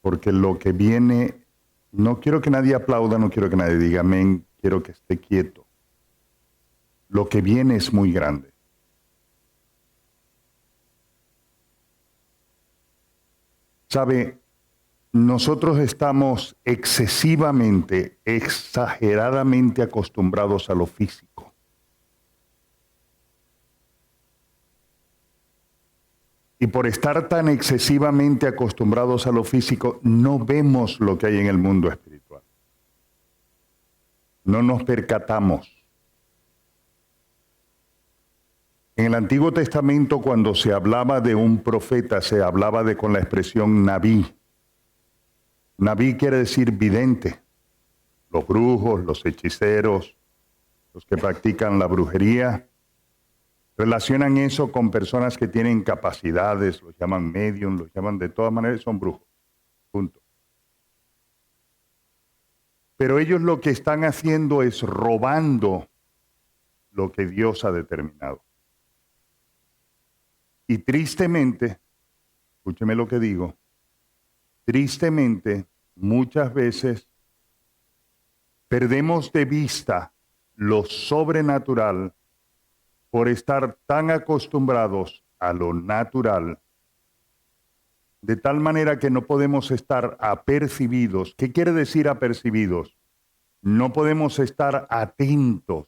porque lo que viene, no quiero que nadie aplauda, no quiero que nadie diga amén, quiero que esté quieto. Lo que viene es muy grande. ¿Sabe? Nosotros estamos excesivamente, exageradamente acostumbrados a lo físico. Y por estar tan excesivamente acostumbrados a lo físico, no vemos lo que hay en el mundo espiritual. No nos percatamos. En el Antiguo Testamento, cuando se hablaba de un profeta, se hablaba con la expresión Nabí. Nabí quiere decir vidente. Los brujos, los hechiceros, los que practican la brujería, relacionan eso con personas que tienen capacidades, los llaman medium, los llaman de todas maneras, son brujos. Punto. Pero ellos lo que están haciendo es robando lo que Dios ha determinado. Y tristemente, escúcheme lo que digo, tristemente, muchas veces perdemos de vista lo sobrenatural por estar tan acostumbrados a lo natural, de tal manera que no podemos estar apercibidos. ¿Qué quiere decir apercibidos? No podemos estar atentos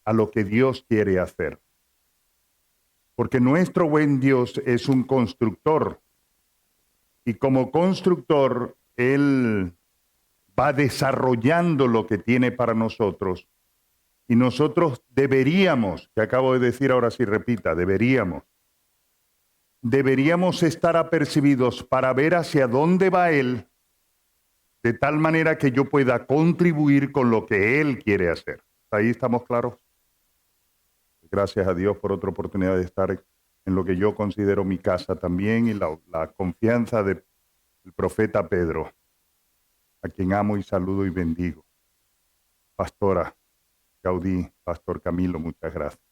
a lo que Dios quiere hacer. Porque nuestro buen Dios es un constructor. Y como constructor, Él va desarrollando lo que tiene para nosotros. Y nosotros deberíamos, que acabo de decir ahora sí repita, deberíamos estar apercibidos para ver hacia dónde va Él, de tal manera que yo pueda contribuir con lo que Él quiere hacer. ¿Ahí estamos claros? Gracias a Dios por otra oportunidad de estar en lo que yo considero mi casa también y la confianza del profeta Pedro, a quien amo y saludo y bendigo. Pastora Gaudí, Pastor Camilo, muchas gracias.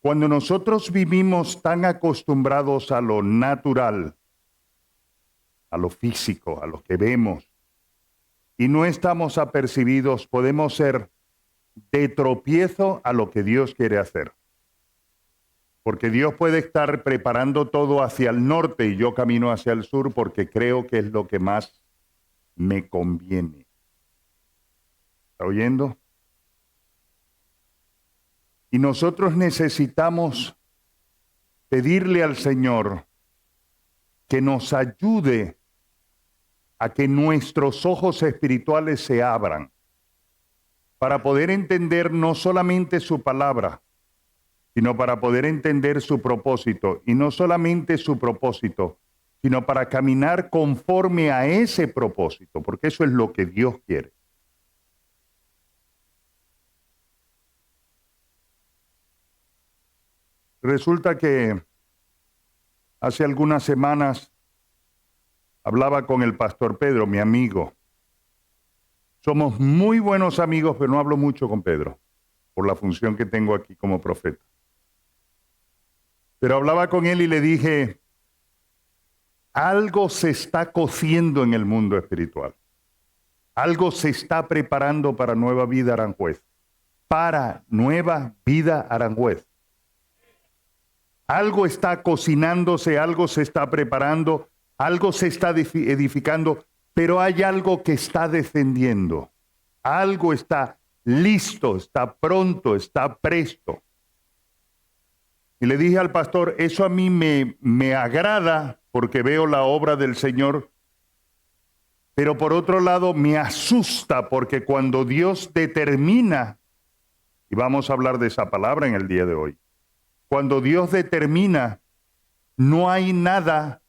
Cuando nosotros vivimos tan acostumbrados a lo natural, a lo físico, a lo que vemos, y no estamos apercibidos, podemos ser de tropiezo a lo que Dios quiere hacer. Porque Dios puede estar preparando todo hacia el norte y yo camino hacia el sur porque creo que es lo que más me conviene. ¿Está oyendo? Y nosotros necesitamos pedirle al Señor que nos ayude a que nuestros ojos espirituales se abran para poder entender no solamente su palabra, sino para poder entender su propósito. Y no solamente su propósito, sino para caminar conforme a ese propósito, porque eso es lo que Dios quiere. Resulta que hace algunas semanas hablaba con el pastor Pedro, mi amigo. Somos muy buenos amigos, pero no hablo mucho con Pedro, por la función que tengo aquí como profeta. Pero hablaba con él y le dije, algo se está cociendo en el mundo espiritual. Algo se está preparando para Nueva Vida Aranjuez. Para Nueva Vida Aranjuez. Algo está cocinándose, algo se está preparando, algo se está edificando, pero hay algo que está descendiendo. Algo está listo, está pronto, está presto. Y le dije al pastor, eso a mí me agrada porque veo la obra del Señor, pero por otro lado me asusta porque cuando Dios determina, y vamos a hablar de esa palabra en el día de hoy, cuando Dios determina, no hay nada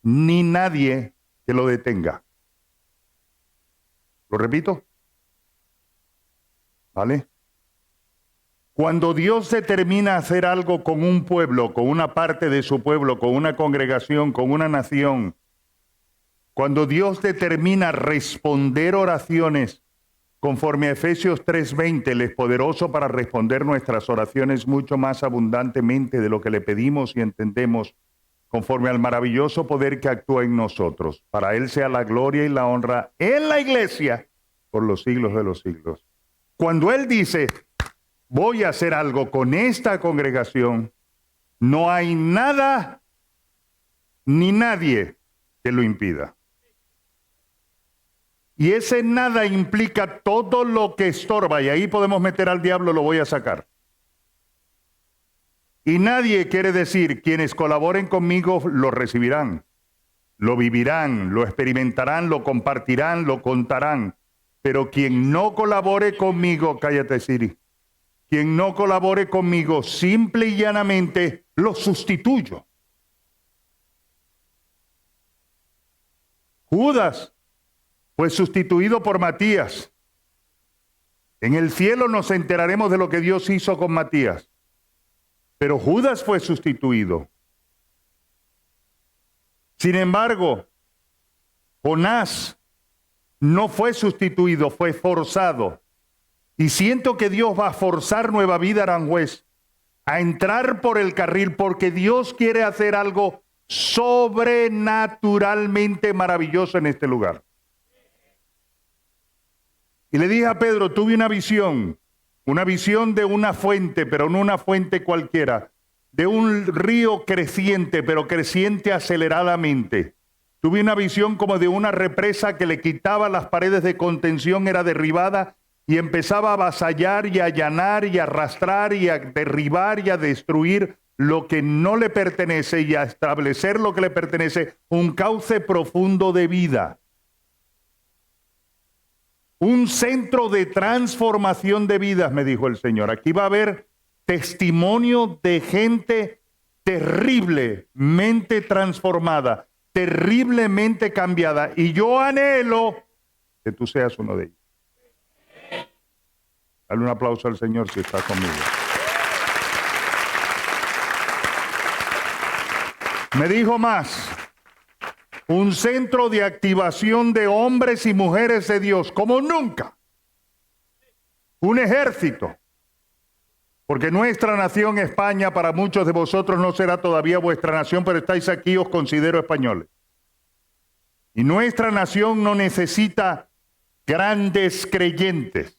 ni nadie que lo detenga. ¿Lo repito? ¿Vale? Cuando Dios determina hacer algo con un pueblo, con una parte de su pueblo, con una congregación, con una nación, cuando Dios determina responder oraciones, conforme a Efesios 3:20, Él es poderoso para responder nuestras oraciones mucho más abundantemente de lo que le pedimos y entendemos, conforme al maravilloso poder que actúa en nosotros. Para Él sea la gloria y la honra en la iglesia por los siglos de los siglos. Cuando Él dice, voy a hacer algo con esta congregación, no hay nada ni nadie que lo impida. Y ese nada implica todo lo que estorba, y ahí podemos meter al diablo, lo voy a sacar. Y nadie quiere decir, quienes colaboren conmigo lo recibirán, lo vivirán, lo experimentarán, lo compartirán, lo contarán. Pero quien no colabore conmigo, cállate Siri, quien no colabore conmigo, simple y llanamente lo sustituyo. Judas fue sustituido por Matías. En el cielo nos enteraremos de lo que Dios hizo con Matías. Pero Judas fue sustituido. Sin embargo, Jonás no fue sustituido, fue forzado. Y siento que Dios va a forzar Nueva Vida Aranjuez a entrar por el carril porque Dios quiere hacer algo sobrenaturalmente maravilloso en este lugar. Y le dije a Pedro, tuve una visión de una fuente, pero no una fuente cualquiera, de un río creciente, pero creciente aceleradamente. Tuve una visión como de una represa que le quitaba las paredes de contención, era derribada y empezaba a avasallar y a allanar y a arrastrar y a derribar y a destruir lo que no le pertenece y a establecer lo que le pertenece, un cauce profundo de vida. Un centro de transformación de vidas, me dijo el Señor. Aquí va a haber testimonio de gente terriblemente transformada, terriblemente cambiada. Y yo anhelo que tú seas uno de ellos. Dale un aplauso al Señor si está conmigo. Me dijo más. Un centro de activación de hombres y mujeres de Dios, como nunca. Un ejército. Porque nuestra nación, España, para muchos de vosotros no será todavía vuestra nación, pero estáis aquí, os considero españoles. Y nuestra nación no necesita grandes creyentes.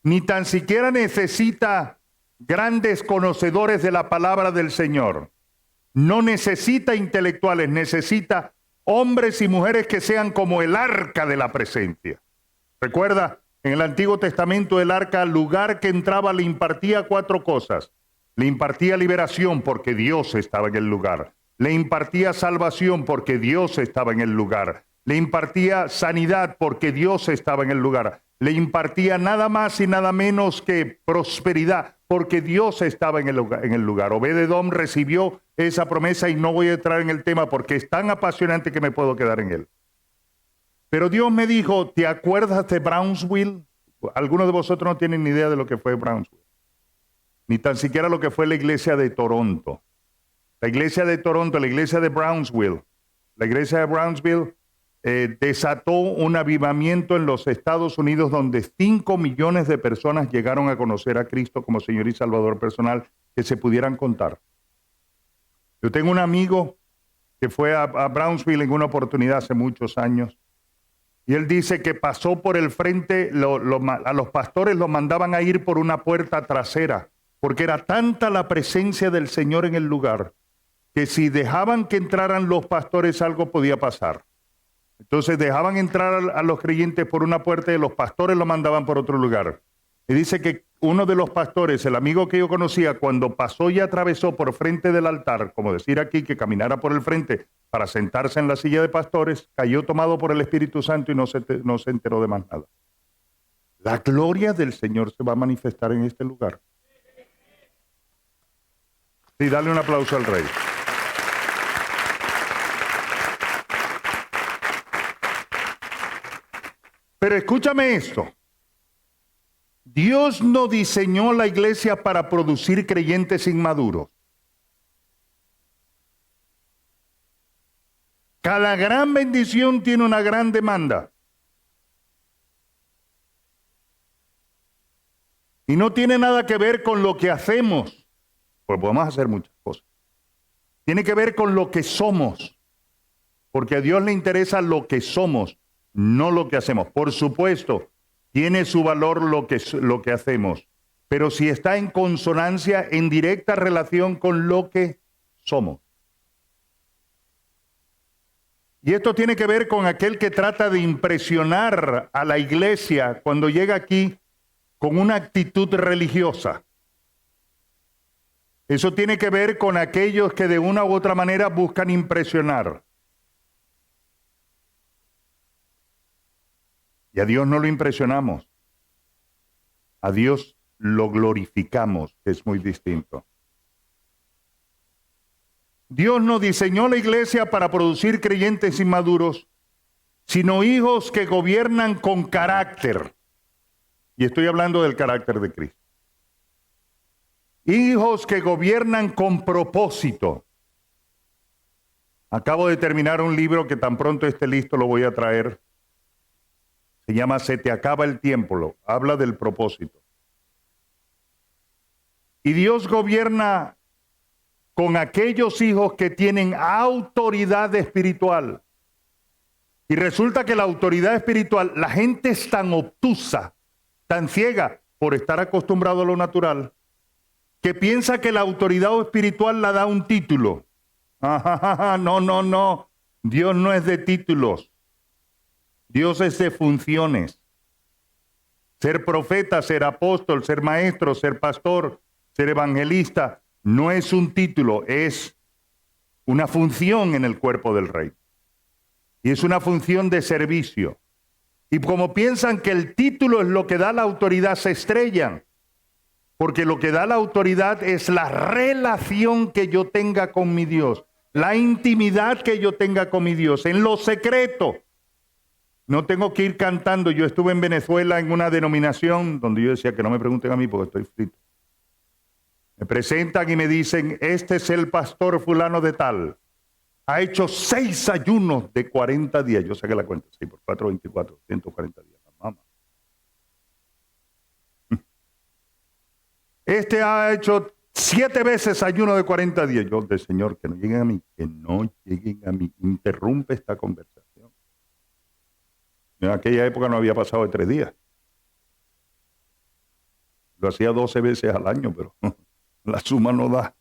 Ni tan siquiera necesita grandes conocedores de la palabra del Señor. No necesita intelectuales, necesita hombres y mujeres que sean como el arca de la presencia. Recuerda, en el Antiguo Testamento el arca, al lugar que entraba, le impartía 4 cosas. Le impartía liberación porque Dios estaba en el lugar. Le impartía salvación porque Dios estaba en el lugar. Le impartía sanidad porque Dios estaba en el lugar. Le impartía nada más y nada menos que prosperidad porque Dios estaba en el lugar. Obed-edom recibió esa promesa y no voy a entrar en el tema porque es tan apasionante que me puedo quedar en él. Pero Dios me dijo, ¿te acuerdas de Brownsville? Algunos de vosotros no tienen ni idea de lo que fue Brownsville, ni tan siquiera lo que fue la iglesia de Toronto. La iglesia de Toronto, la iglesia de Brownsville, desató un avivamiento en los Estados Unidos donde 5 millones de personas llegaron a conocer a Cristo como Señor y Salvador personal que se pudieran contar. Yo tengo un amigo que fue a Brownsville en una oportunidad hace muchos años y él dice que pasó por el frente, a los pastores los mandaban a ir por una puerta trasera porque era tanta la presencia del Señor en el lugar que si dejaban que entraran los pastores algo podía pasar. Entonces dejaban entrar a los creyentes por una puerta y los pastores lo mandaban por otro lugar. Y dice que uno de los pastores, el amigo que yo conocía, cuando pasó y atravesó por frente del altar, como decir aquí que caminara por el frente para sentarse en la silla de pastores, cayó tomado por el Espíritu Santo y no se enteró de más nada. La gloria del Señor se va a manifestar en este lugar. Sí, dale un aplauso al Rey. Pero escúchame esto. Dios no diseñó la iglesia para producir creyentes inmaduros. Cada gran bendición tiene una gran demanda. Y no tiene nada que ver con lo que hacemos. Pues podemos hacer muchas cosas. Tiene que ver con lo que somos. Porque a Dios le interesa lo que somos, no lo que hacemos. Por supuesto, tiene su valor lo que hacemos. Pero si está en consonancia, en directa relación con lo que somos. Y esto tiene que ver con aquel que trata de impresionar a la iglesia cuando llega aquí con una actitud religiosa. Eso tiene que ver con aquellos que de una u otra manera buscan impresionar. Y a Dios no lo impresionamos. A Dios lo glorificamos, que es muy distinto. Dios no diseñó la iglesia para producir creyentes inmaduros, sino hijos que gobiernan con carácter. Y estoy hablando del carácter de Cristo. Hijos que gobiernan con propósito. Acabo de terminar un libro que tan pronto esté listo lo voy a traer. Se llama Se te acaba el tiempo. Habla del propósito. Y Dios gobierna con aquellos hijos que tienen autoridad espiritual. Y resulta que la autoridad espiritual, la gente es tan obtusa, tan ciega por estar acostumbrado a lo natural, que piensa que la autoridad espiritual la da un título. No. Dios no es de títulos. Dios es de funciones. Ser profeta, ser apóstol, ser maestro, ser pastor, ser evangelista, no es un título, es una función en el cuerpo del rey. Y es una función de servicio. Y como piensan que el título es lo que da la autoridad, se estrellan. Porque lo que da la autoridad es la relación que yo tenga con mi Dios, la intimidad que yo tenga con mi Dios, en lo secreto. No tengo que ir cantando. Yo estuve en Venezuela en una denominación donde yo decía que no me pregunten a mí porque estoy frito. Me presentan y me dicen, este es el pastor fulano de tal. Ha hecho 6 ayunos de 40 días. Yo saqué la cuenta, 6 por 4, 24, 140 días. Mamá. Este ha hecho 7 veces ayuno de 40 días. Yo, del Señor, que no lleguen a mí, que no lleguen a mí. Interrumpe esta conversación. En aquella época no había pasado de 3 días. Lo hacía 12 veces al año, pero la suma no da.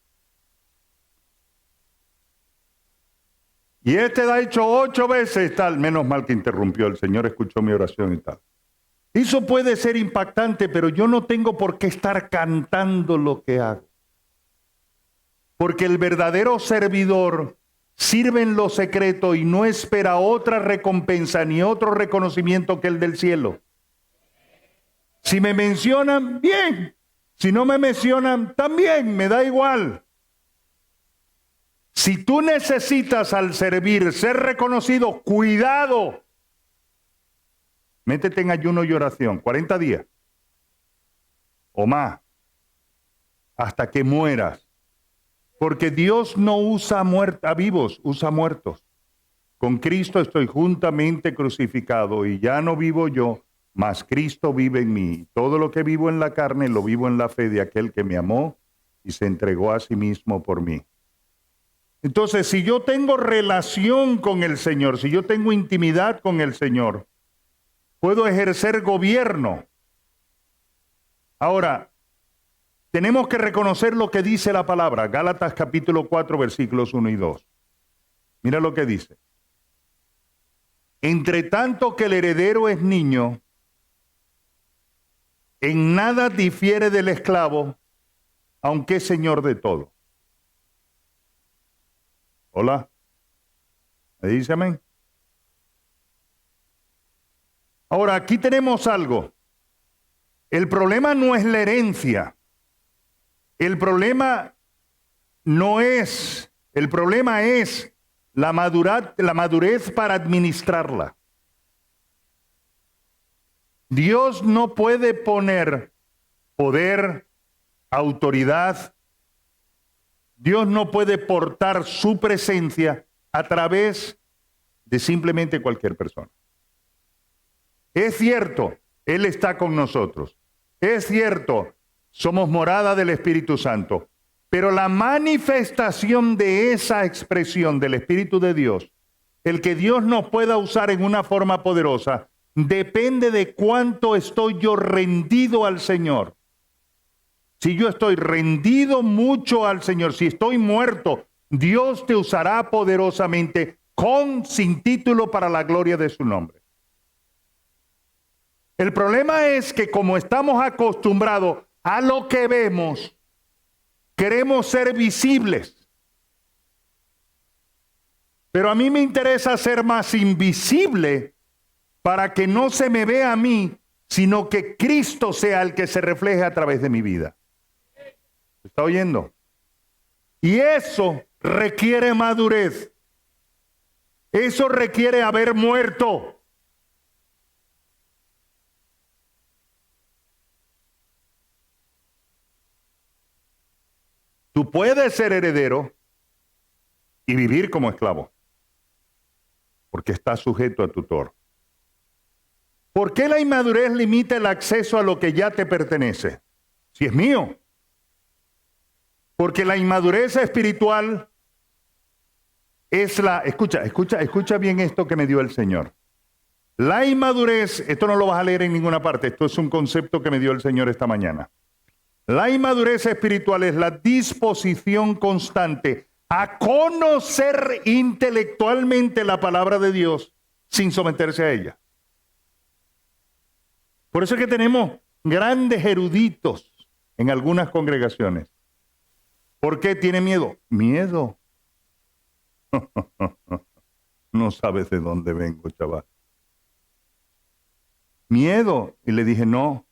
Y este ha hecho 8 veces tal. Menos mal que interrumpió. El Señor escuchó mi oración y tal. Eso puede ser impactante, pero yo no tengo por qué estar cantando lo que hago. Porque el verdadero servidor sirve en lo secreto y no espera otra recompensa ni otro reconocimiento que el del cielo. Si me mencionan, bien. Si no me mencionan, también, me da igual. Si tú necesitas al servir ser reconocido, cuidado. Métete en ayuno y oración, 40 días o más, hasta que mueras. Porque Dios no usa a vivos, usa muertos. Con Cristo estoy juntamente crucificado y ya no vivo yo, mas Cristo vive en mí. Todo lo que vivo en la carne lo vivo en la fe de aquel que me amó y se entregó a sí mismo por mí. Entonces, si yo tengo relación con el Señor, si yo tengo intimidad con el Señor, puedo ejercer gobierno. Ahora, tenemos que reconocer lo que dice la palabra. Gálatas capítulo 4, versículos 1 y 2. Mira lo que dice. Entre tanto que el heredero es niño, en nada difiere del esclavo, aunque es señor de todo. Hola. ¿Me dice amén? Ahora, aquí tenemos algo. El problema no es la herencia. El problema es la madurez para administrarla. Dios no puede poner poder, autoridad. Dios no puede portar su presencia a través de simplemente cualquier persona. Es cierto, Él está con nosotros. Es cierto, somos morada del Espíritu Santo. Pero la manifestación de esa expresión del Espíritu de Dios, el que Dios nos pueda usar en una forma poderosa, depende de cuánto estoy yo rendido al Señor. Si yo estoy rendido mucho al Señor, si estoy muerto, Dios te usará poderosamente sin título para la gloria de su nombre. El problema es que como estamos acostumbrados a lo que vemos, queremos ser visibles. Pero a mí me interesa ser más invisible para que no se me vea a mí, sino que Cristo sea el que se refleje a través de mi vida. ¿Está oyendo? Y eso requiere madurez. Eso requiere haber muerto. Tú puedes ser heredero y vivir como esclavo, porque estás sujeto a tutor. ¿Por qué la inmadurez limita el acceso a lo que ya te pertenece? Si es mío. Porque la inmadurez espiritual es escucha bien esto que me dio el Señor. La inmadurez, esto no lo vas a leer en ninguna parte, esto es un concepto que me dio el Señor esta mañana. La inmadurez espiritual es la disposición constante a conocer intelectualmente la palabra de Dios sin someterse a ella. Por eso es que tenemos grandes eruditos en algunas congregaciones. ¿Por qué tiene miedo? Miedo. No sabes de dónde vengo, chaval. Miedo. Y le dije, no.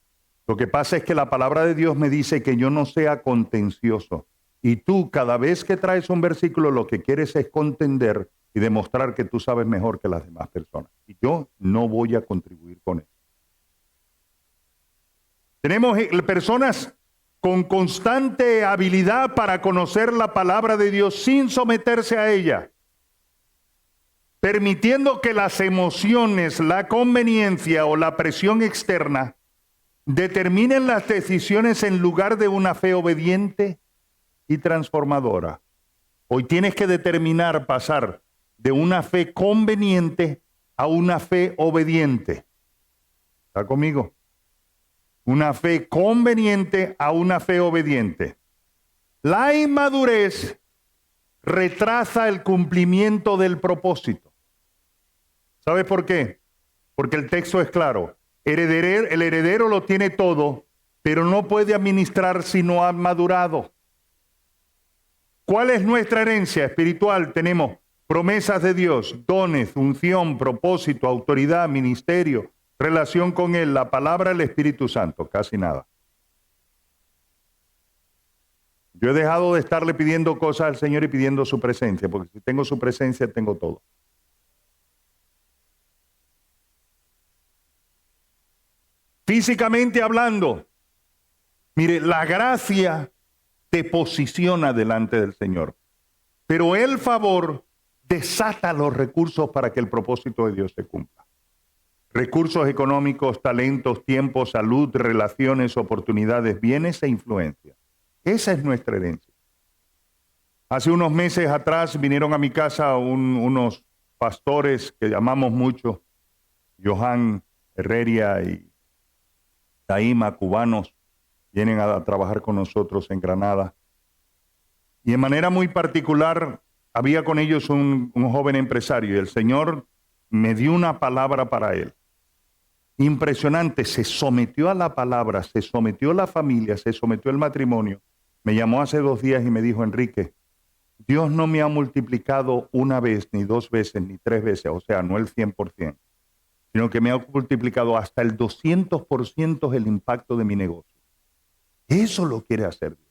Lo que pasa es que la palabra de Dios me dice que yo no sea contencioso. Y tú, cada vez que traes un versículo, lo que quieres es contender y demostrar que tú sabes mejor que las demás personas. Y yo no voy a contribuir con eso. Tenemos personas con constante habilidad para conocer la palabra de Dios sin someterse a ella, permitiendo que las emociones, la conveniencia o la presión externa determinen las decisiones en lugar de una fe obediente y transformadora. Hoy tienes que determinar pasar de una fe conveniente a una fe obediente. ¿Está conmigo? Una fe conveniente a una fe obediente. La inmadurez retrasa el cumplimiento del propósito. ¿Sabes por qué? Porque el texto es claro. El heredero lo tiene todo, pero no puede administrar si no ha madurado. ¿Cuál es nuestra herencia espiritual? Tenemos promesas de Dios, dones, unción, propósito, autoridad, ministerio, relación con Él, la palabra del Espíritu Santo, casi nada. Yo he dejado de estarle pidiendo cosas al Señor y pidiendo su presencia, porque si tengo su presencia, tengo todo. Físicamente hablando, mire, la gracia te posiciona delante del Señor, pero el favor desata los recursos para que el propósito de Dios se cumpla. Recursos económicos, talentos, tiempo, salud, relaciones, oportunidades, bienes e influencia. Esa es nuestra herencia. Hace unos meses atrás vinieron a mi casa unos pastores que amamos mucho, Johan Herreria y Taima, cubanos, vienen a trabajar con nosotros en Granada. Y en manera muy particular, había con ellos un joven empresario y el Señor me dio una palabra para él. Impresionante, se sometió a la palabra, se sometió a la familia, se sometió al matrimonio. Me llamó hace 2 días y me dijo, Enrique, Dios no me ha multiplicado una vez, ni 2 veces, ni 3 veces, o sea, no el 100%, sino que me ha multiplicado hasta el 200% el impacto de mi negocio. Eso lo quiere hacer Dios.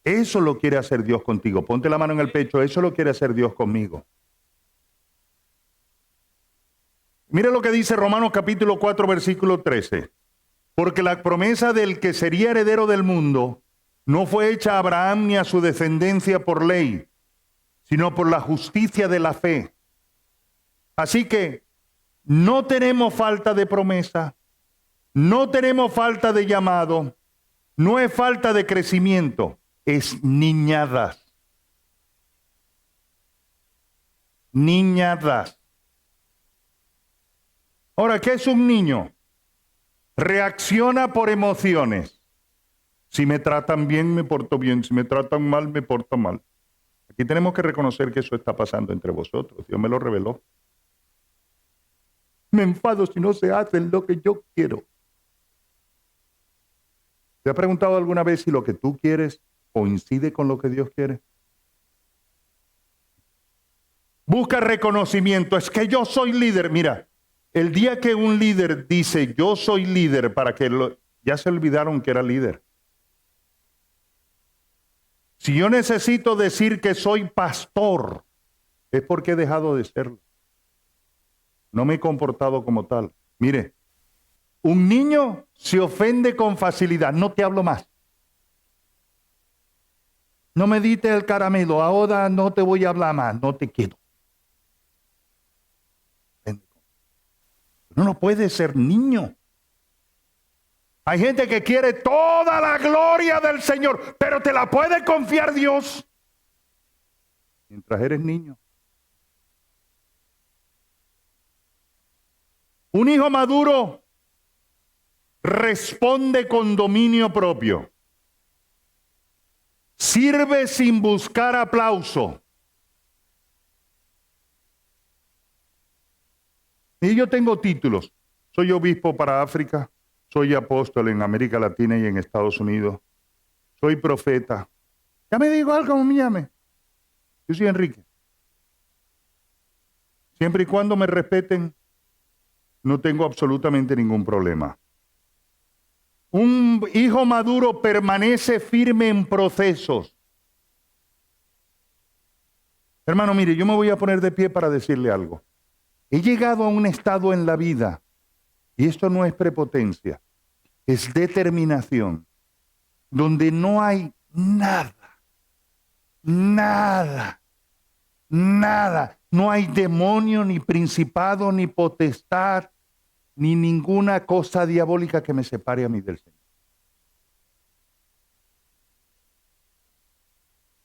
Eso lo quiere hacer Dios contigo. Ponte la mano en el pecho, eso lo quiere hacer Dios conmigo. Mire lo que dice Romanos capítulo 4, versículo 13. Porque la promesa del que sería heredero del mundo no fue hecha a Abraham ni a su descendencia por ley, sino por la justicia de la fe. Así que no tenemos falta de promesa, no tenemos falta de llamado, No es falta de crecimiento, es niñadas. Niñadas. Ahora, ¿qué es un niño? Reacciona por emociones. Si me tratan bien, me porto bien. Si me tratan mal, me porto mal. Aquí tenemos que reconocer que eso está pasando entre vosotros. Dios me lo reveló. Me enfado si no se hace lo que yo quiero. ¿Te has preguntado alguna vez si lo que tú quieres coincide con lo que Dios quiere? Busca reconocimiento. Es que yo soy líder. Mira, el día que un líder dice yo soy líder, ya se olvidaron que era líder. Si yo necesito decir que soy pastor, es porque he dejado de serlo. No me he comportado como tal. Mire, un niño se ofende con facilidad. No te hablo más. No me diste el caramelo. Ahora no te voy a hablar más. No te quiero. No puede ser niño. Hay gente que quiere toda la gloria del Señor, pero te la puede confiar Dios mientras eres niño. Un hijo maduro responde con dominio propio. Sirve sin buscar aplauso. Y yo tengo títulos. Soy obispo para África. Soy apóstol en América Latina y en Estados Unidos. Soy profeta. Ya me digo algo, como me llame. Yo soy Enrique. Siempre y cuando me respeten, no tengo absolutamente ningún problema. Un hijo maduro permanece firme en procesos. Hermano, mire, yo me voy a poner de pie para decirle algo. He llegado a un estado en la vida, y esto no es prepotencia, es determinación, donde no hay nada, no hay demonio, ni principado, ni potestad, ni ninguna cosa diabólica que me separe a mí del Señor.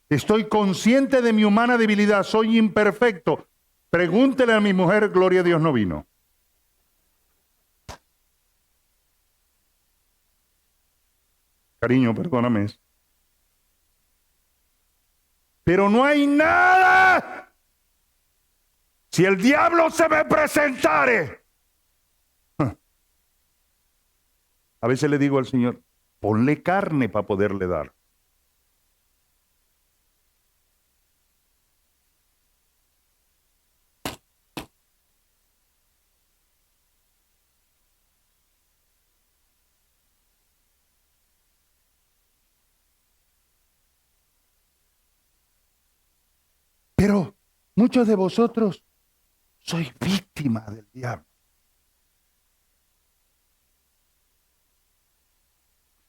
Estoy consciente de mi humana debilidad, soy imperfecto. Pregúntele a mi mujer, gloria a Dios no vino. Cariño, perdóname. Pero no hay nada. Si el diablo se me presentare. A veces le digo al Señor, ponle carne para poderle dar. Pero muchos de vosotros sois víctimas del diablo.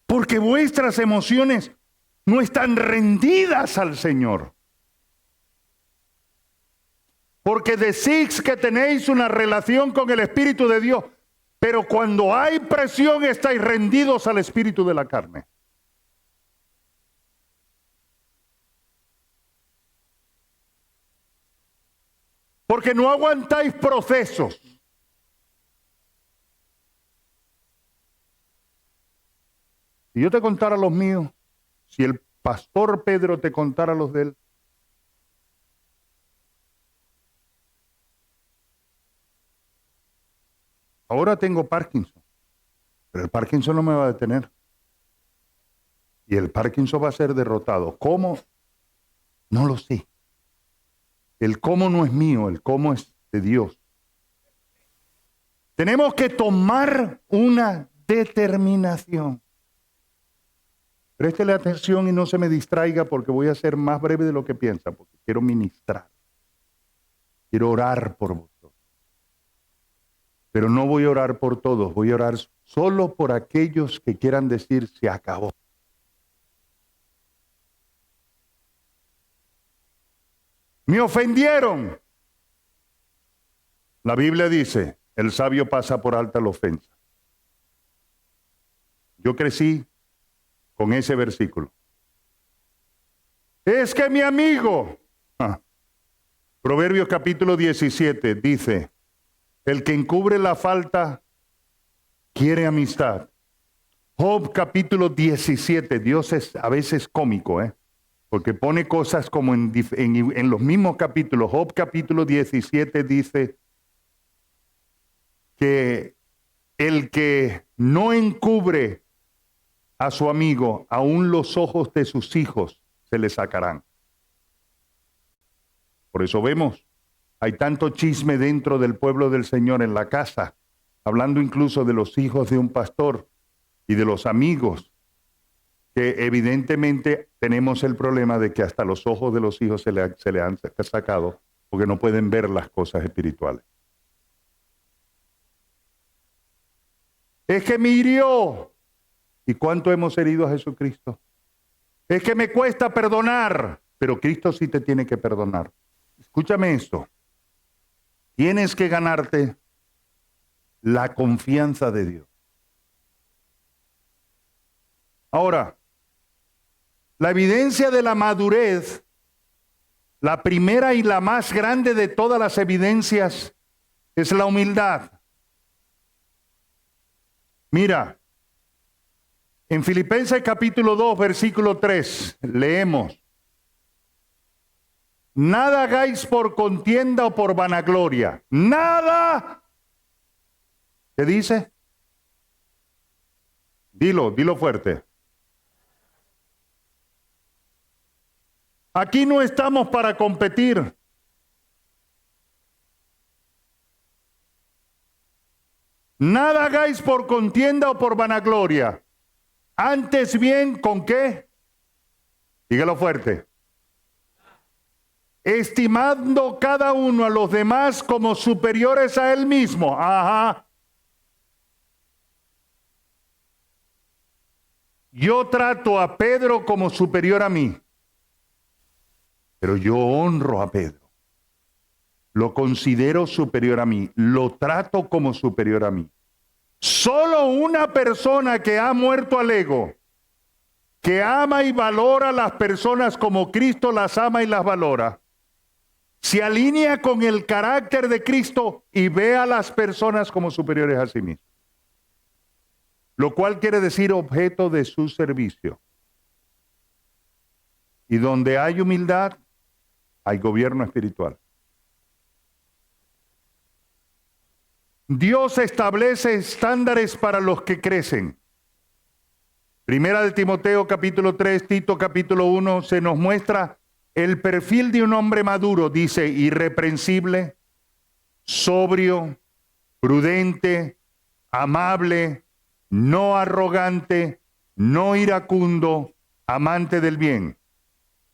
Porque vuestras emociones no están rendidas al Señor. Porque decís que tenéis una relación con el Espíritu de Dios, pero cuando hay presión estáis rendidos al espíritu de la carne. Porque no aguantáis procesos. Si yo te contara los míos, si el pastor Pedro te contara los de él, ahora tengo Parkinson, pero el Parkinson no me va a detener. Y el Parkinson va a ser derrotado. ¿Cómo? No lo sé. El cómo no es mío, el cómo es de Dios. Tenemos que tomar una determinación. Préstele atención y no se me distraiga porque voy a ser más breve de lo que piensa, porque quiero ministrar. Quiero orar por vosotros. Pero no voy a orar por todos, voy a orar solo por aquellos que quieran decir se acabó. Me ofendieron. La Biblia dice, el sabio pasa por alta la ofensa. Yo crecí con ese versículo. Es que mi amigo, Proverbios capítulo 17 dice, el que encubre la falta quiere amistad. Job capítulo 17, Dios es a veces cómico, porque pone cosas como en los mismos capítulos. Job capítulo 17 dice que el que no encubre a su amigo, aún los ojos de sus hijos se le sacarán. Por eso vemos, hay tanto chisme dentro del pueblo del Señor en la casa, hablando incluso de los hijos de un pastor y de los amigos, que evidentemente tenemos el problema de que hasta los ojos de los hijos se le han sacado porque no pueden ver las cosas espirituales. Es que me hirió. ¿Y cuánto hemos herido a Jesucristo? Es que me cuesta perdonar, pero Cristo sí te tiene que perdonar. Escúchame esto. Tienes que ganarte la confianza de Dios. Ahora, la evidencia de la madurez, la primera y la más grande de todas las evidencias, es la humildad. Mira, en Filipenses capítulo 2, versículo 3, leemos: nada hagáis por contienda o por vanagloria. Nada. ¿Qué dice? Dilo fuerte. Aquí no estamos para competir. Nada hagáis por contienda o por vanagloria. Antes bien, ¿con qué? Dígalo fuerte. Estimando cada uno a los demás como superiores a él mismo. Ajá. Yo trato a Pedro como superior a mí, pero yo honro a Pedro. Lo considero superior a mí, lo trato como superior a mí. Solo una persona que ha muerto al ego, que ama y valora a las personas como Cristo las ama y las valora, se alinea con el carácter de Cristo y ve a las personas como superiores a sí mismos. Lo cual quiere decir objeto de su servicio. Y donde hay humildad, hay gobierno espiritual. Dios establece estándares para los que crecen. Primera de Timoteo capítulo 3, Tito capítulo 1, se nos muestra el perfil de un hombre maduro. Dice: irreprensible, sobrio, prudente, amable, no arrogante, no iracundo, amante del bien.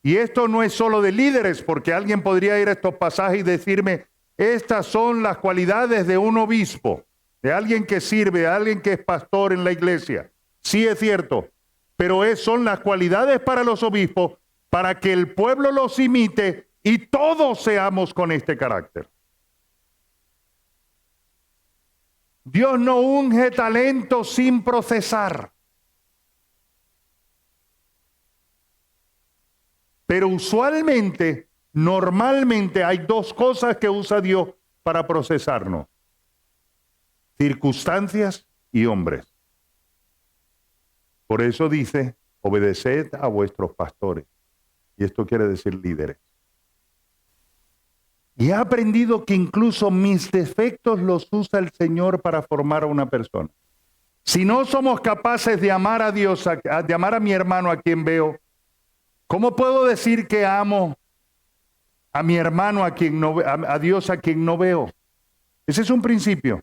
Y esto no es solo de líderes, porque alguien podría ir a estos pasajes y decirme: estas son las cualidades de un obispo, de alguien que sirve, de alguien que es pastor en la iglesia. Sí, es cierto, pero son las cualidades para los obispos, para que el pueblo los imite y todos seamos con este carácter. Dios no unge talento sin procesar. Pero usualmente, normalmente hay dos cosas que usa Dios para procesarnos: circunstancias y hombres. Por eso dice: obedeced a vuestros pastores. Y esto quiere decir líderes. Y he aprendido que incluso mis defectos los usa el Señor para formar a una persona. Si no somos capaces de amar a Dios, de amar a mi hermano a quien veo, ¿cómo puedo decir que amo a mi hermano a quien no, a Dios a quien no veo? Ese es un principio.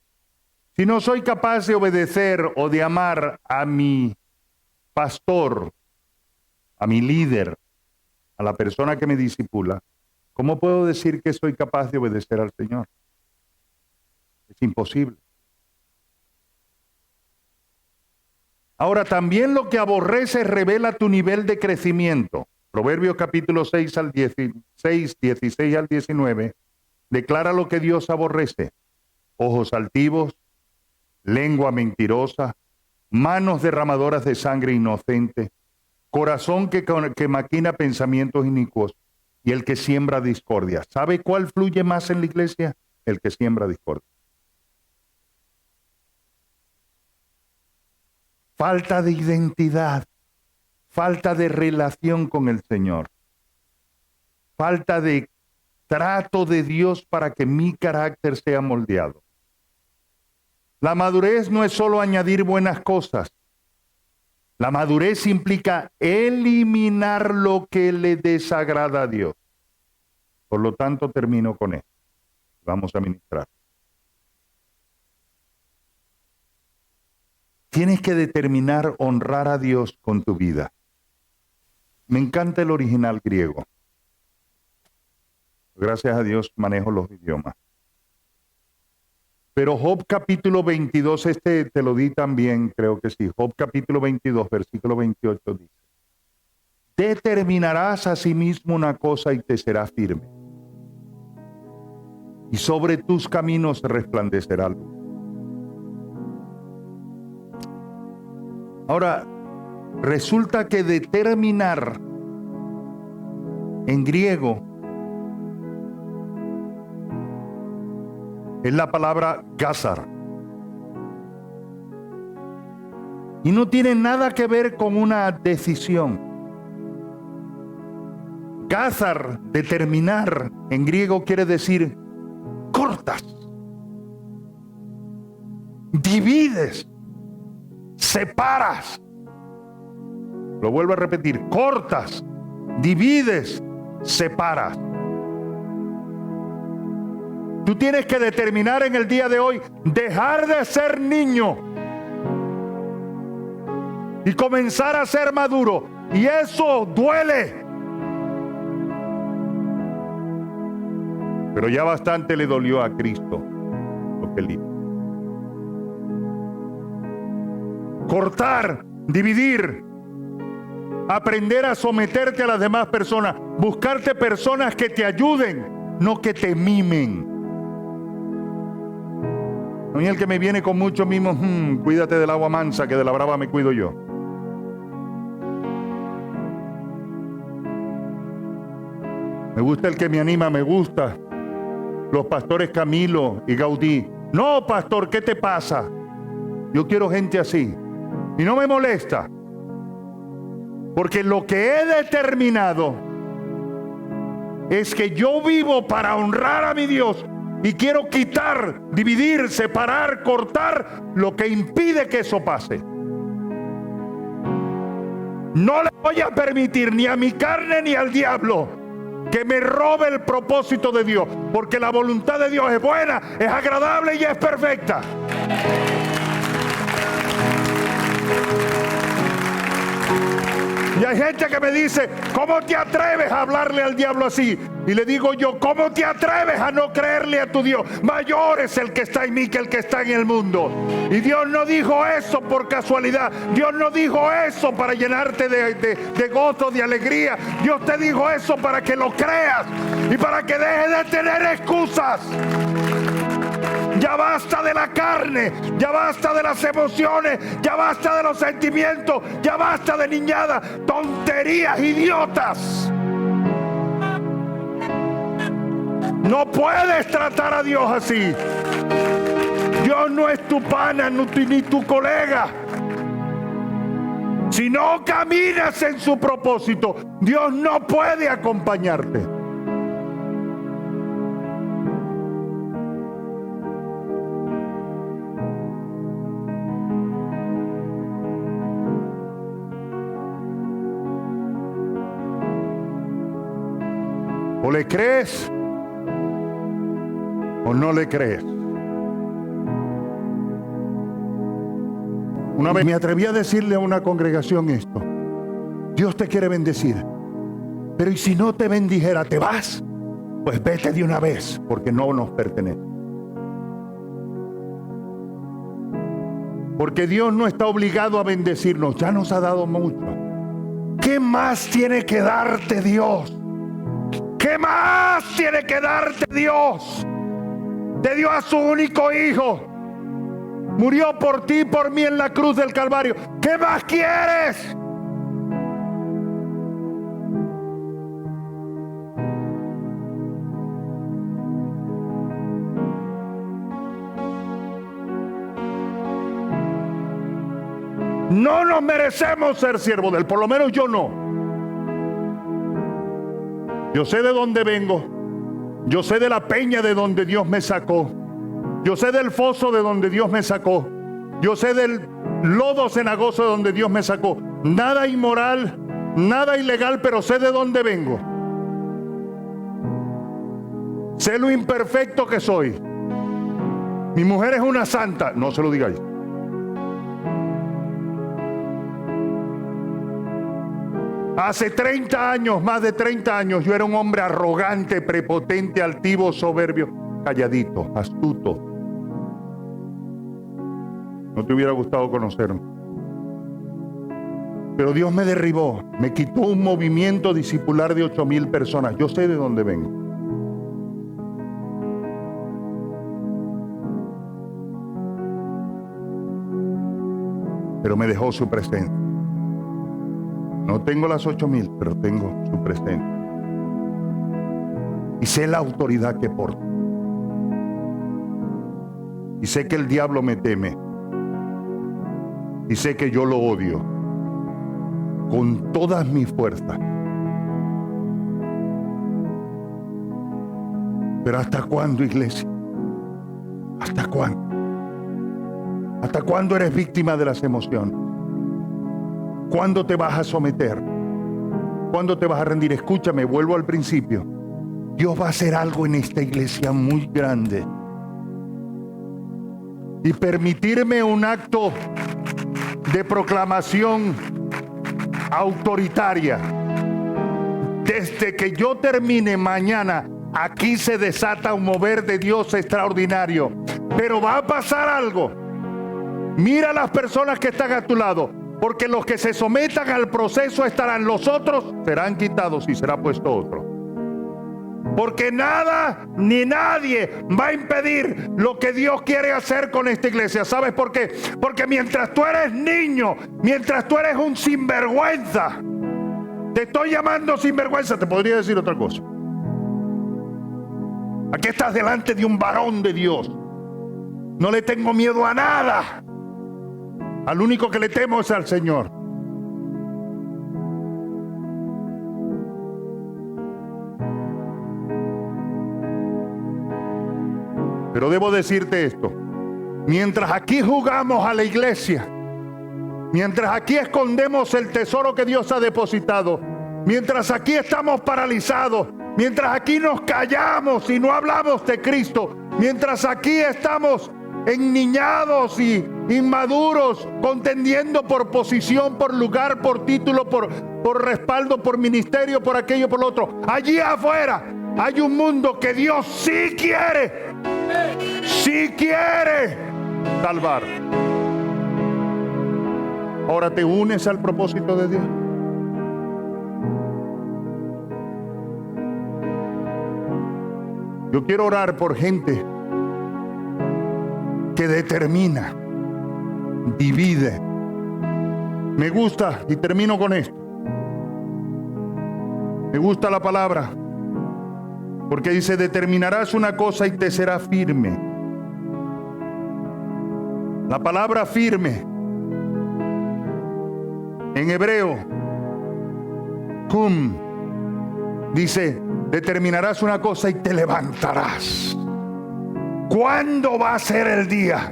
Si no soy capaz de obedecer o de amar a mi pastor, a mi líder, a la persona que me discipula, ¿cómo puedo decir que soy capaz de obedecer al Señor? Es imposible. Ahora, también lo que aborreces revela tu nivel de crecimiento. Proverbios capítulo 6, 16 al 19, declara lo que Dios aborrece: ojos altivos, lengua mentirosa, manos derramadoras de sangre inocente, corazón que maquina pensamientos inicuos y el que siembra discordia. ¿Sabe cuál fluye más en la iglesia? El que siembra discordia. Falta de identidad, falta de relación con el Señor, falta de trato de Dios para que mi carácter sea moldeado. La madurez no es solo añadir buenas cosas. La madurez implica eliminar lo que le desagrada a Dios. Por lo tanto, termino con esto. Vamos a ministrar. Tienes que determinar honrar a Dios con tu vida. Me encanta el original griego. Gracias a Dios manejo los idiomas. Pero Job capítulo 22, te lo di también, creo que sí. Job capítulo 22, versículo 28 dice: determinarás a sí mismo una cosa y te será firme, y sobre tus caminos resplandecerá luz. Ahora, resulta que determinar en griego es la palabra gazar. Y no tiene nada que ver con una decisión. Gazar, determinar, en griego quiere decir cortas, divides, separas. Lo vuelvo a repetir: cortas, divides, separas. Tú tienes que determinar en el día de hoy dejar de ser niño y comenzar a ser maduro. Y eso duele. Pero ya bastante le dolió a Cristo lo que él hizo. Cortar, dividir, aprender a someterte a las demás personas, buscarte personas que te ayuden, no que te mimen. A mí el que me viene con mucho mimo, cuídate del agua mansa, que de la brava me cuido yo. Me gusta el que me anima, me gusta los pastores Camilo y Gaudí. No, pastor, ¿qué te pasa? Yo quiero gente así. Y no me molesta. Porque lo que he determinado es que yo vivo para honrar a mi Dios. Y quiero quitar, dividir, separar, cortar lo que impide que eso pase. No le voy a permitir ni a mi carne ni al diablo que me robe el propósito de Dios. Porque la voluntad de Dios es buena, es agradable y es perfecta. Y hay gente que me dice: ¿cómo te atreves a hablarle al diablo así? Y le digo yo: ¿cómo te atreves a no creerle a tu Dios? Mayor es el que está en mí que el que está en el mundo. Y Dios no dijo eso por casualidad. Dios no dijo eso para llenarte de gozo, de alegría. Dios te dijo eso para que lo creas y para que dejes de tener excusas. Ya basta de la carne, ya basta de las emociones, ya basta de los sentimientos, ya basta de niñadas, tonterías, idiotas. No puedes tratar a Dios así. Dios no es tu pana ni tu colega. Si no caminas en su propósito, Dios no puede acompañarte. O le crees o no le crees. Una vez me atreví a decirle a una congregación esto: Dios te quiere bendecir, pero ¿y si no te bendijera, te vas? Pues vete de una vez, porque no nos pertenece. Porque Dios no está obligado a bendecirnos, ya nos ha dado mucho. ¿Qué más tiene que darte Dios? ¿Qué más tiene que darte Dios? Te dio a su único hijo. Murió por ti y por mí en la cruz del Calvario. ¿Qué más quieres? No nos merecemos ser siervos de Él, por lo menos yo no. Yo sé de dónde vengo. Yo sé de la peña de donde Dios me sacó. Yo sé del foso de donde Dios me sacó. Yo sé del lodo cenagoso de donde Dios me sacó. Nada inmoral, nada ilegal, pero sé de dónde vengo. Sé lo imperfecto que soy. Mi mujer es una santa. No se lo digáis. Hace 30 años, más de 30 años, yo era un hombre arrogante, prepotente, altivo, soberbio, calladito, astuto. No te hubiera gustado conocerme. Pero Dios me derribó, me quitó un movimiento discipular de 8,000 personas. Yo sé de dónde vengo. Pero me dejó su presencia. No tengo las 8,000, pero tengo su presencia. Y sé la autoridad que porto. Y sé que el diablo me teme. Y sé que yo lo odio con todas mis fuerzas. Pero ¿hasta cuándo, iglesia? ¿Hasta cuándo? ¿Hasta cuándo eres víctima de las emociones? ¿Cuándo te vas a someter? ¿Cuándo te vas a rendir? Escúchame, vuelvo al principio. Dios va a hacer algo en esta iglesia muy grande. Y permitirme un acto de proclamación autoritaria. Desde que yo termine mañana, aquí se desata un mover de Dios extraordinario. Pero va a pasar algo. Mira a las personas que están a tu lado, porque los que se sometan al proceso estarán, los otros serán quitados y será puesto otro. Porque nada ni nadie va a impedir lo que Dios quiere hacer con esta iglesia. ¿Sabes por qué? Porque mientras tú eres niño, mientras tú eres un sinvergüenza, te estoy llamando sinvergüenza, te podría decir otra cosa. Aquí estás delante de un varón de Dios. No le tengo miedo a nada. Al único que le temo es al Señor. Pero debo decirte esto. Mientras aquí jugamos a la iglesia, mientras aquí escondemos el tesoro que Dios ha depositado, mientras aquí estamos paralizados, mientras aquí nos callamos y no hablamos de Cristo, mientras aquí estamos enniñados y inmaduros, contendiendo por posición, por lugar, por título, por respaldo, por ministerio, por aquello, por lo otro. Allí afuera hay un mundo que Dios sí quiere salvar. Ahora te unes al propósito de Dios. Yo quiero orar por gente que determina, divide. Me gusta, y termino con esto. Me gusta la palabra, porque dice: determinarás una cosa y te será firme. La palabra firme en hebreo, hum, dice: determinarás una cosa y te levantarás. ¿Cuándo va a ser el día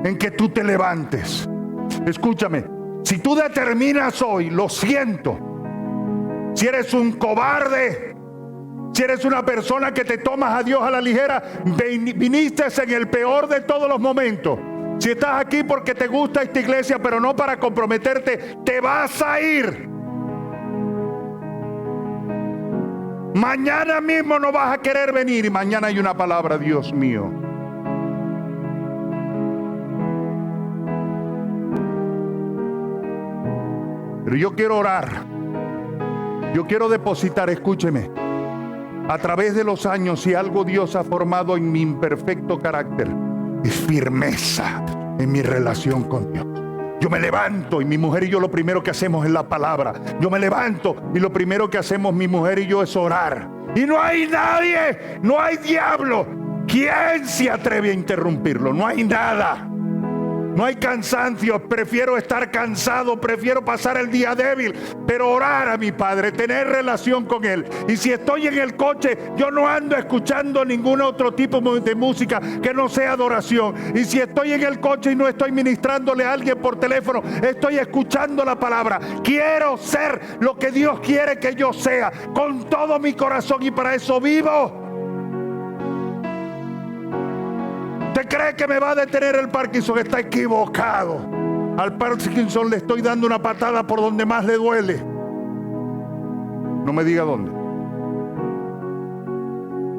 en que tú te levantes? Escúchame, si tú determinas hoy, lo siento. Si eres un cobarde, si eres una persona que te tomas a Dios a la ligera, viniste en el peor de todos los momentos. Si estás aquí porque te gusta esta iglesia, pero no para comprometerte, te vas a ir. Mañana mismo no vas a querer venir y mañana hay una palabra, Dios mío. Pero yo quiero orar. Yo quiero depositar, escúcheme, a través de los años, si algo Dios ha formado en mi imperfecto carácter, es firmeza en mi relación con Dios. Yo me levanto y mi mujer y yo lo primero que hacemos es la palabra. Yo me levanto y lo primero que hacemos mi mujer y yo es orar. Y no hay nadie, no hay diablo. ¿Quién se atreve a interrumpirlo? No hay nada. No hay cansancio, prefiero estar cansado, prefiero pasar el día débil, pero orar a mi Padre, tener relación con Él. Y si estoy en el coche, yo no ando escuchando ningún otro tipo de música que no sea adoración. Y si estoy en el coche y no estoy ministrándole a alguien por teléfono, estoy escuchando la palabra. Quiero ser lo que Dios quiere que yo sea, con todo mi corazón, y para eso vivo. ¿Usted cree que me va a detener el Parkinson? Está equivocado. Al Parkinson le estoy dando una patada por donde más le duele. No me diga dónde.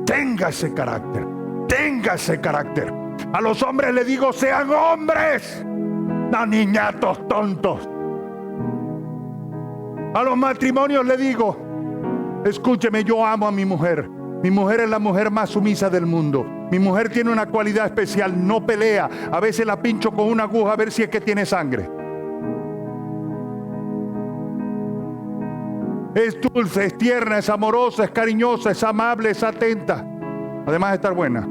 Tenga ese carácter. Tenga ese carácter. A los hombres les digo, sean hombres, no niñatos tontos. A los matrimonios les digo, escúcheme, yo amo a mi mujer. Mi mujer es la mujer más sumisa del mundo. Mi mujer tiene una cualidad especial, no pelea. A veces la pincho con una aguja a ver si es que tiene sangre. Es dulce, es tierna, es amorosa, es cariñosa, es amable, es atenta. Además de estar buena.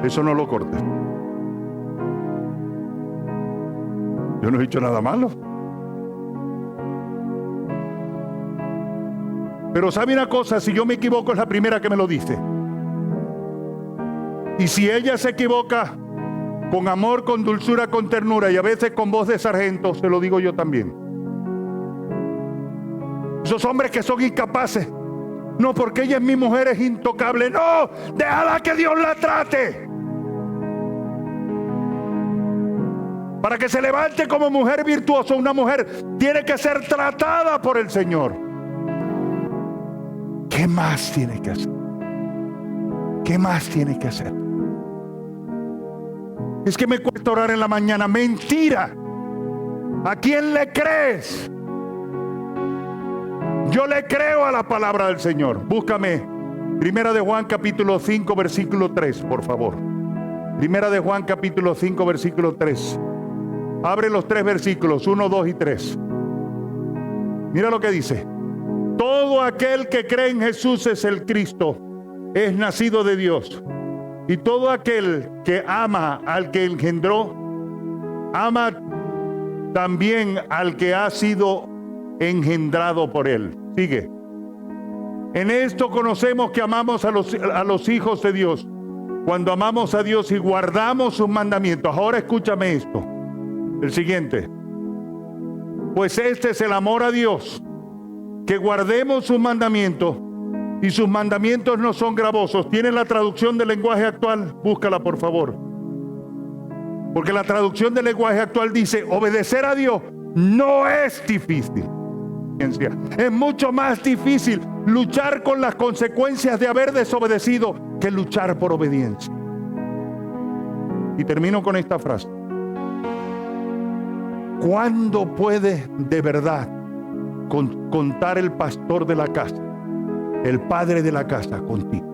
Eso no lo cortes. Yo no he dicho nada malo. Pero sabe una cosa, si yo me equivoco es la primera que me lo dice. Y si ella se equivoca con amor, con dulzura, con ternura y a veces con voz de sargento, se lo digo yo también. Esos hombres que son incapaces, no porque ella es mi mujer, es intocable, no, déjala que Dios la trate. Para que se levante como mujer virtuosa, una mujer tiene que ser tratada por el Señor. ¿Qué más tiene que hacer? ¿Qué más tiene que hacer? Es que me cuesta orar en la mañana. Mentira. ¿A quién le crees? Yo le creo a la palabra del Señor. Búscame Primera de Juan capítulo 5 versículo 3, por favor. Primera de Juan capítulo 5 versículo 3. Abre los 3 versículos, 1, 2 y 3. Mira lo que dice. Todo aquel que cree en Jesús es el Cristo, es nacido de Dios. Y todo aquel que ama al que engendró, ama también al que ha sido engendrado por él. Sigue. En esto conocemos que amamos a los hijos de Dios, cuando amamos a Dios y guardamos sus mandamientos. Ahora escúchame esto. El siguiente. Pues este es el amor a Dios, que guardemos sus mandamientos, y sus mandamientos no son gravosos. ¿Tiene la traducción del lenguaje actual? Búscala, por favor. Porque la traducción del lenguaje actual dice, obedecer a Dios no es difícil. Es mucho más difícil luchar con las consecuencias de haber desobedecido que luchar por obediencia. Y termino con esta frase. ¿Cuándo puede de verdad contar el pastor de la casa, el padre de la casa, contigo?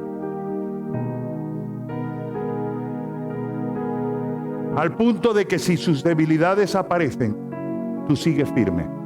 Al punto de que si sus debilidades aparecen, tú sigues firme.